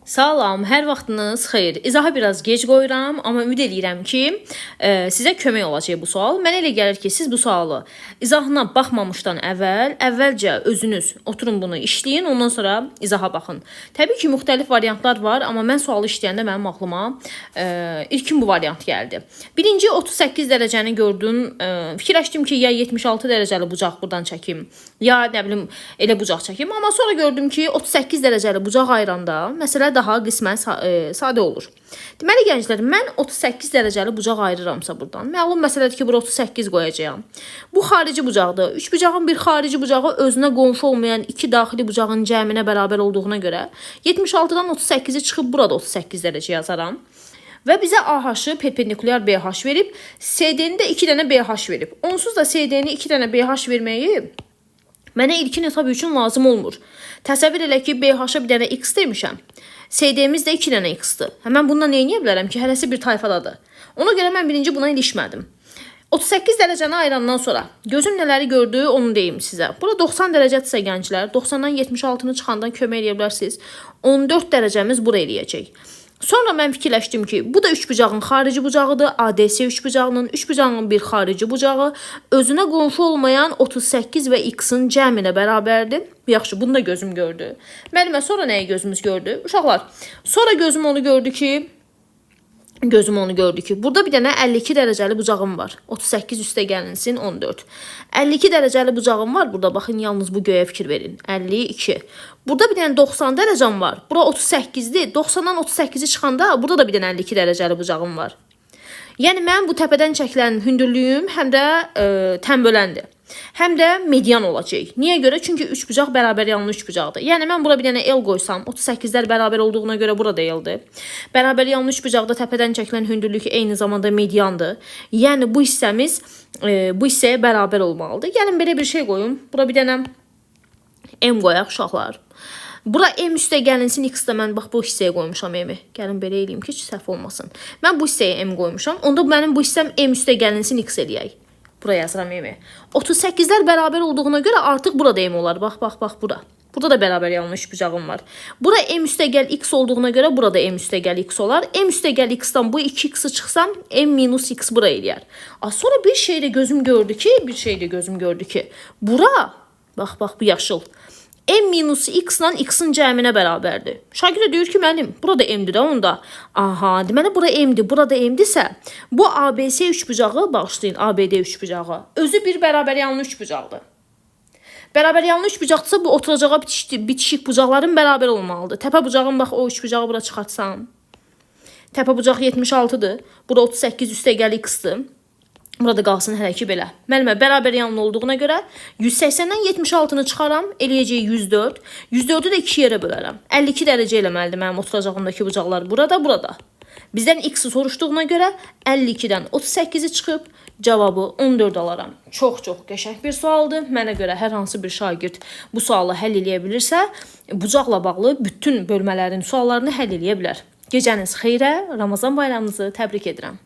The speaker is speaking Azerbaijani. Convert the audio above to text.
Salam, hər vaxtınız xeyir. İzaha biraz gec qoyuram, amma ümid edirəm ki, sizə kömək olacaq bu sual. Mənə elə gəlir ki, siz bu sualı izahına baxmamışdan əvvəlcə özünüz oturun bunu işləyin, ondan sonra izaha baxın. Təbii ki, müxtəlif variantlar var, amma mən sualı işləyəndə mənim ağlıma ilkin bu variant gəldi. Birinci 38 dərəcəni gördüm, fikirləşdim ki, ya 76 dərəcəli bucaq buradan çəkim, ya nə bilim elə bucaq çəkim, amma sonra gördüm ki, 38 dərəcəli bucaq ayıranda məsələ daha qismən sadə olur. Deməli gənclər, mən 38 dərəcəli bucaq ayırıramsa buradan, məlum məsələdir ki, bura 38 qoyacağam. Bu xarici bucaqdır. 3 bucağın bir xarici bucağı özünə qonşu olmayan 2 daxili bucağın cəminə bərabər olduğuna görə 76-dan 38-i çıxıb burada 38 dərəcə yazaram. Və bizə AH-ı perpendikulyar BH verib, CD-ni də 2 dənə BH verib. Onsuz da CD-ni 2 dənə BH verməyi mənə ilkin hesab üçün lazım olmur. Təsəvvür elə ki, BH-a bir dənə X demişəm. CD-miz də 2 dənə X-dir. Mən bundan nə edə bilərəm ki, hərəsi bir tayfadadır. Ona görə mən birinci buna ilişmədim. 38 dərəcəni ayırandan sonra gözüm nələri gördü, onu deyim sizə. Bura 90 dərəcədirsə gənclər, 90-dan 76-nı çıxandan kömək edə bilərsiniz. 14 dərəcəmiz bura eləyəcək. Sonra mən fikirləşdim ki, bu da 3 bucağın xarici bucağıdır. ADS 3 bucağının, 3 bucağın bir xarici bucağı özünə qonşu olmayan 38 və X-in cəminə bərabərdir. Yaxşı, bunu da gözüm gördü. Müəllimə, sonra nəyi gözümüz gördü? Uşaqlar, sonra gözüm onu gördü ki, burada bir dənə 52 dərəcəli bucağım var. 38 üstə gəlinsin 14. 52 dərəcəli bucağım var. Burada baxın, yalnız bu göyə fikir verin. 52. Burada bir dənə 90 dərəcəm var. Bura 38-dir. 90-dan 38-i çıxanda burada da bir dənə 52 dərəcəli bucağım var. Yəni mən bu təpədən çəkilən hündürlüyüm həm də tənböləndir. Həm də median olacaq. Niyə görə? Çünki 3 bucaq bərabər yanlı 3 bucaqdır. Yəni mən bura bir dənə L qoysam, 38-lər bərabər olduğuna görə burada L-dir. Bərabər yanlı 3 bucaqda təpədən çəkilən hündürlük eyni zamanda mediandır. Yəni bu hissəmiz bu hissəyə bərabər olmalıdır. Gəlin belə bir şey qoyum. Bura bir dənə M qoyaq uşaqlar. Bura M üstə gəlinsin, X-də mən bax bu hissəyə qoymuşam M-i. Gəlin belə eləyim ki, səhv olmasın. Mən bu hissəyə M qoymuşam. Onda mənim bu hissəm M üstə gəlinsin, X eləyək. Buraya yazıram M-i. 38-lər bərabər olduğuna görə artıq burada M olar. Bax, bura. Burada da bərabər yanlış bucağım var. Bura M üstə gəl X olduğuna görə burada M üstə gəl X olar. M üstə gəl X-dan bu 2X-i çıxsam M minus X bura eləyər. Sonra bir şey də gözüm gördü ki, bura, bax bu yaşıl. M minus X ilə X-in cəminə bərabərdir. Şagird deyir ki, müəllim, burada M-dir də onda. Aha, deməli bura M-dir, burada M-dirsə, bu ABS 3 bucağı, bağışlayın, ABD 3 bucağı, özü bir bərabər yanlı 3 bucaqdır. Bərabər yanlı 3 bucaqdırsa, bu oturacağa bitişik bucaqların bərabər olmalıdır. Təpə bucağın, bax, o 3 bucağı bura çıxartsam. Təpə bucaq 76-dır, bura 38 üstə gəl X-dir. Burada qalsın hələ ki belə. Müəllimə, bərabər yanlı olduğuna görə 180-dən 76-nı çıxaram, eləyəcək 104. 104-ü də 2 yerə bölərəm. 52 dərəcə eləməlidir mənim oturacağımdakı bucaqlar burada. Bizdən X-i soruşduğuna görə 52-dən 38-i çıxıb cavabı 14 alaram. Çox qəşəng bir sualdır. Mənə görə hər hansı bir şagird bu sualı həll eləyə bilirsə, bucaqla bağlı bütün bölmələrin suallarını həll eləyə bilər. Gecəniz xeyrə, Ramazan bayramınızı təbrik edirəm.